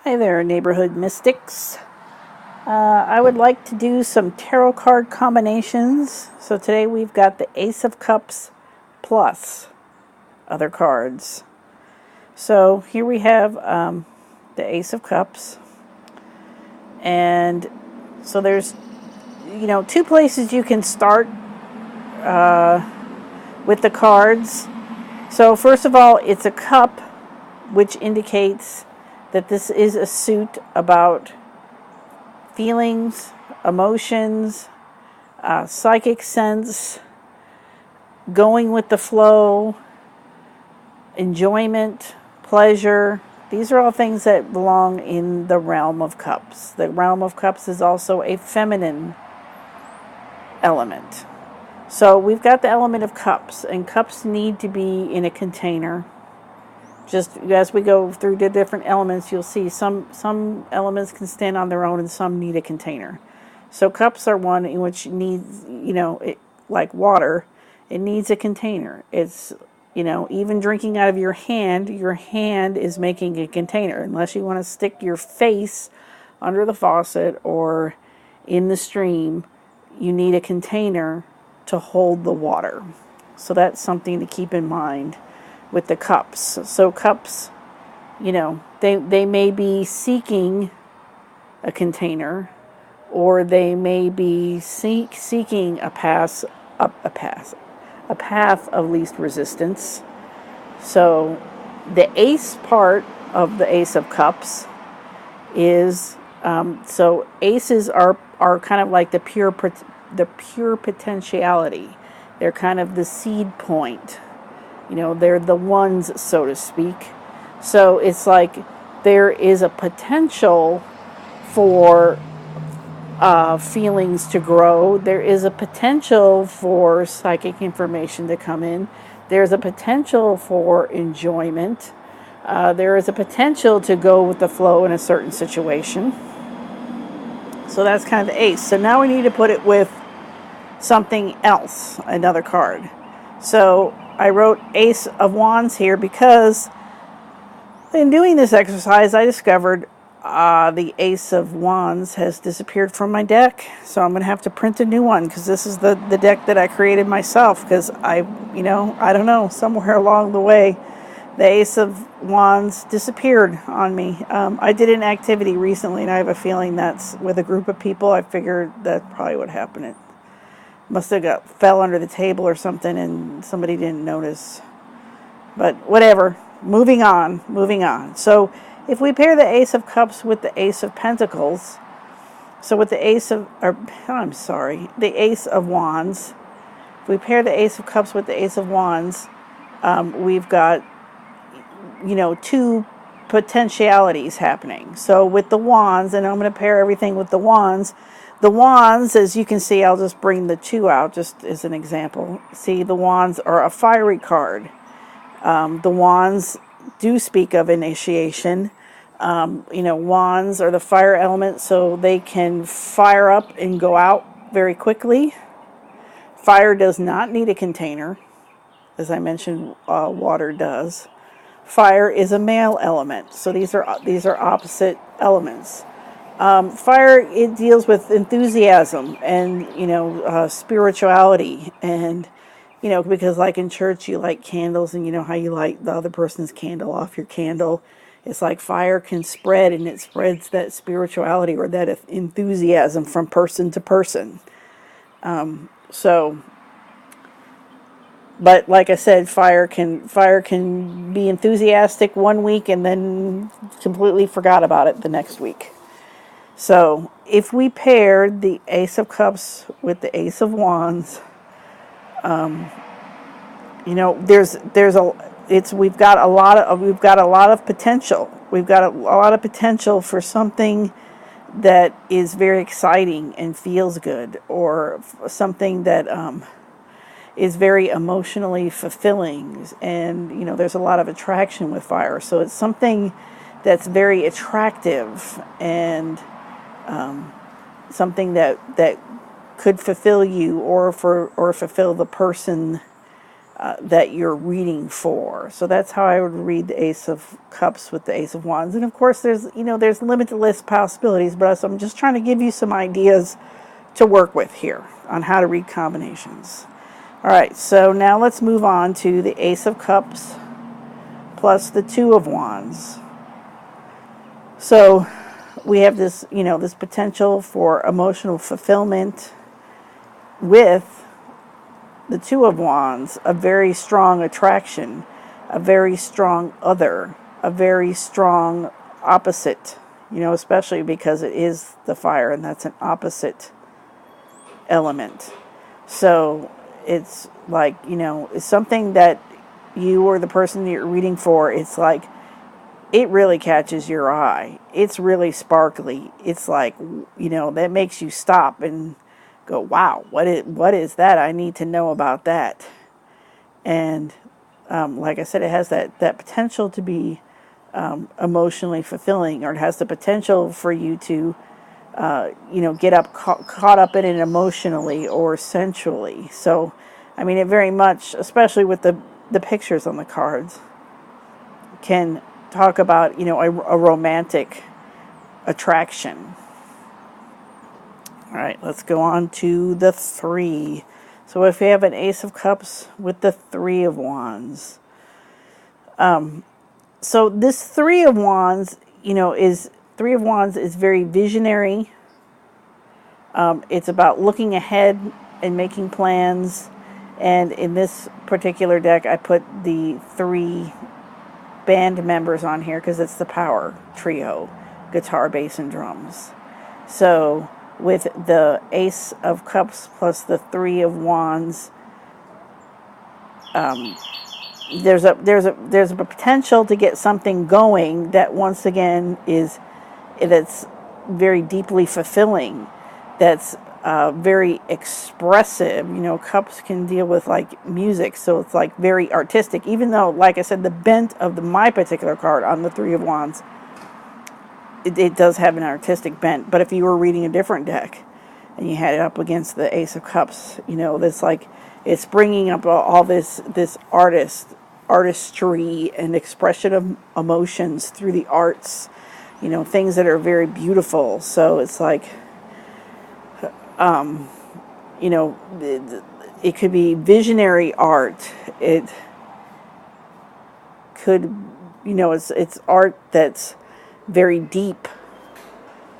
Hi there, neighborhood mystics. I would like to do some tarot card combinations. So today we've got the Ace of Cups plus other cards. So here we have the Ace of Cups. And so there's, two places you can start with the cards. So first of all, it's a cup, which indicates that this is a suit about feelings, emotions, psychic sense, going with the flow, enjoyment, pleasure. These are all things that belong in the realm of cups. The realm of cups is also a feminine element. So we've got the element of cups, and cups need to be in a container. Just as we go through the different elements, you'll see some elements can stand on their own and some need a container. So cups are one in which needs, like water, it needs a container. It's, even drinking out of your hand is making a container. Unless you want to stick your face under the faucet or in the stream, you need a container to hold the water. So that's something to keep in mind with the cups. So cups, they may be seeking a container, or they may be seeking a path of least resistance. So the ace part of the Ace of Cups is so aces are kind of like the pure potentiality. They're kind of the seed point. They're the ones, so to speak. So it's like there is a potential for feelings to grow. There is a potential for psychic information to come in. There's a potential for enjoyment. There is a potential to go with the flow in a certain situation. So that's kind of the ace. So now we need to put it with something else, another card. So I wrote Ace of Wands here because in doing this exercise, I discovered the Ace of Wands has disappeared from my deck. So I'm going to have to print a new one because this is the deck that I created myself because I don't know, somewhere along the way, the Ace of Wands disappeared on me. I did an activity recently and I have a feeling that's with a group of people. I figured that's probably what happened. It must have fell under the table or something and somebody didn't notice. But whatever. Moving on. So if we pair the Ace of Cups with the Ace of Pentacles, so with the the Ace of Wands, if we pair the Ace of Cups with the Ace of Wands, we've got, two potentialities happening. So with the Wands, and I'm going to pair everything with the Wands, as you can see, I'll just bring the two out just as an example. See, the Wands are a fiery card. The Wands do speak of initiation. Wands are the fire element, so they can fire up and go out very quickly. Fire does not need a container. As I mentioned, water does. Fire is a male element, so these are opposite elements. Fire, it deals with enthusiasm and spirituality, and because like in church you light candles, and how you light the other person's candle off your candle. It's like fire can spread, and it spreads that spirituality or that enthusiasm from person to person. But like I said, fire can be enthusiastic one week and then completely forgot about it the next week. So if we paired the Ace of Cups with the Ace of Wands, we've got a lot of potential. We've got a lot of potential for something that is very exciting and feels good, or something that is very emotionally fulfilling. And there's a lot of attraction with fire, so it's something that's very attractive and something that could fulfill you or fulfill the person that you're reading for. So that's how I would read the Ace of Cups with the Ace of Wands. And of course, there's limitless possibilities, but I'm just trying to give you some ideas to work with here on how to read combinations. All right, so now let's move on to the Ace of Cups plus the Two of Wands. So we have this, this potential for emotional fulfillment with the Two of Wands, a very strong attraction, a very strong other, a very strong opposite, especially because it is the fire and that's an opposite element. So it's like, it's something that you or the person that you're reading for, it's like, it really catches your eye. It's really sparkly. It's like, that makes you stop and go, wow, what is that? I need to know about that. And like I said, it has that potential to be emotionally fulfilling, or it has the potential for you to, get caught up in it emotionally or sensually. So, I mean, it very much, especially with the pictures on the cards, can talk about, a romantic attraction. All right, let's go on to the 3. So if we have an Ace of Cups with the 3 of Wands. So this 3 of Wands, is very visionary. It's about looking ahead and making plans. And in this particular deck, I put the 3 band members on here because it's the power trio, guitar, bass, and drums. So with the Ace of Cups plus the 3 of Wands, there's a potential to get something going that once again that's very deeply fulfilling, that's very expressive. Cups can deal with like music, so it's like very artistic, even though, like I said, the bent of my particular card on the 3 of Wands, it does have an artistic bent. But if you were reading a different deck and you had it up against the Ace of Cups, that's like, it's bringing up all this artistry and expression of emotions through the arts, things that are very beautiful. So it's like, it could be visionary art. It could, it's art that's very deep.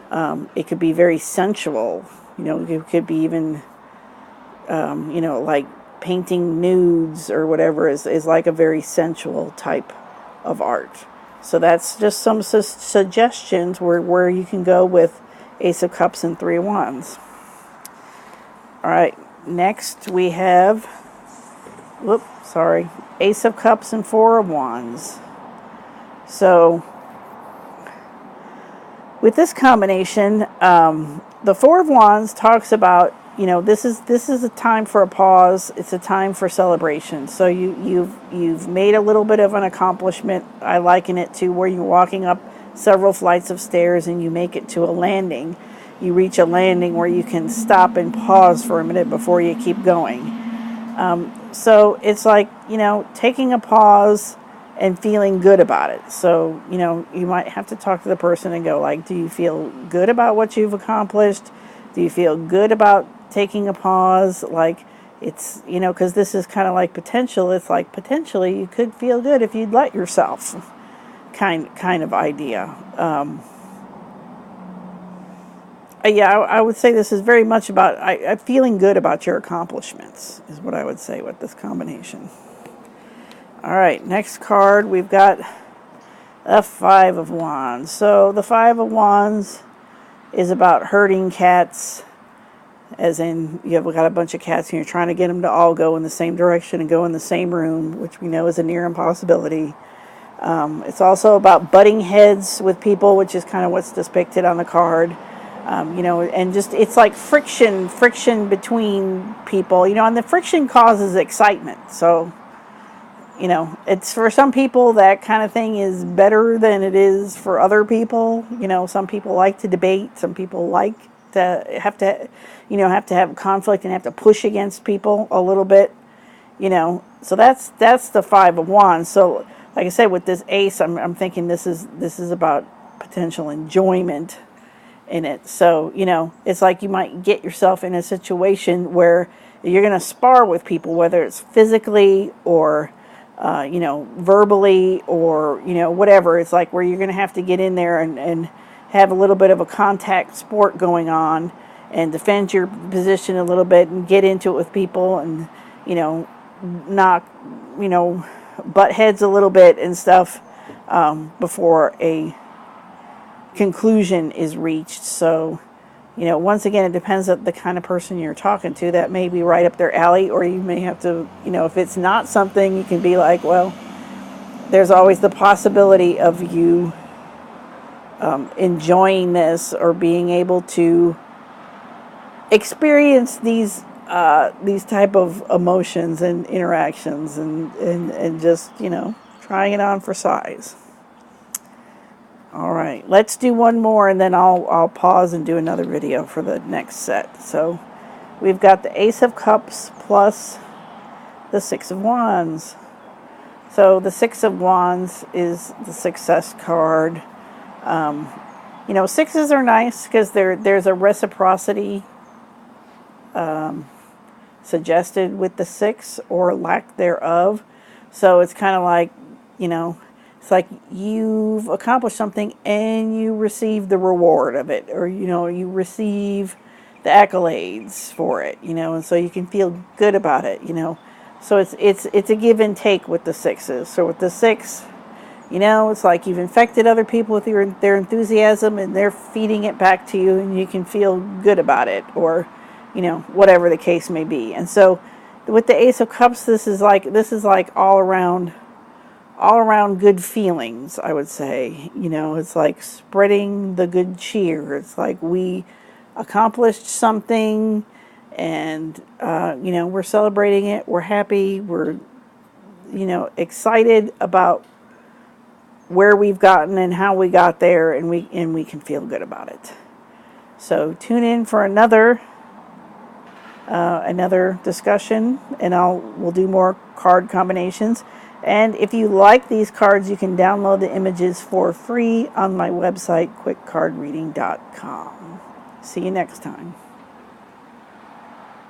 It could be very sensual. It could be even, like painting nudes or whatever is like a very sensual type of art. So that's just some suggestions where you can go with Ace of Cups and 3 of Wands. All right, next we have, Ace of Cups and 4 of Wands. So with this combination, the 4 of Wands talks about, this is a time for a pause. It's a time for celebration. So you've made a little bit of an accomplishment. I liken it to where you're walking up several flights of stairs and you make it to a landing. You reach a landing where you can stop and pause for a minute before you keep going. So it's like, taking a pause and feeling good about it. So, you might have to talk to the person and go like, do you feel good about what you've accomplished? Do you feel good about taking a pause? Like, it's, because this is kind of like potential. It's like potentially you could feel good if you'd let yourself kind of idea. I would say this is very much about feeling good about your accomplishments is what I would say with this combination. All right, next card, we've got a 5 of Wands. So the 5 of Wands is about herding cats, as in you've got a bunch of cats and you're trying to get them to all go in the same direction and go in the same room, which we know is a near impossibility. It's also about butting heads with people, which is kind of what's depicted on the card. And just, it's like friction between people, and the friction causes excitement. So, it's for some people that kind of thing is better than it is for other people. Some people like to debate. Some people like to have to have conflict and have to push against people a little bit. So that's the Five of Wands. So like I said, with this Ace, I'm thinking this is about potential enjoyment in it. So, you know, it's like you might get yourself in a situation where you're going to spar with people, whether it's physically or, you know, verbally or, you know, whatever. It's like where you're going to have to get in there and have a little bit of a contact sport going on and defend your position a little bit and get into it with people and, you know, knock, you know, butt heads a little bit and stuff before a conclusion is reached. So, you know, once again, it depends on the kind of person you're talking to. That may be right up their alley, or you may have to, you know, if it's not something, you can be like, well, there's always the possibility of you enjoying this or being able to experience these type of emotions and interactions and just, you know, trying it on for size. All right, let's do one more and then I'll pause and do another video for the next set. So we've got the Ace of Cups plus the Six of Wands. So the Six of Wands is the success card. You know, sixes are nice because there's a reciprocity suggested with the six or lack thereof. So it's kind of like, you know, it's like you've accomplished something and you receive the reward of it, or, you know, you receive the accolades for it, you know, and so you can feel good about it, you know. So it's a give and take with the sixes. So with the six, you know, it's like you've infected other people with their enthusiasm and they're feeding it back to you and you can feel good about it, or, you know, whatever the case may be. And so with the Ace of Cups, this is like all around good feelings, I would say. You know, it's like spreading the good cheer. It's like we accomplished something and, you know, we're celebrating it. We're happy. We're, you know, excited about where we've gotten and how we got there, and we can feel good about it. So tune in for another discussion, and we'll do more card combinations. And if you like these cards, you can download the images for free on my website, quickcardreading.com. See you next time.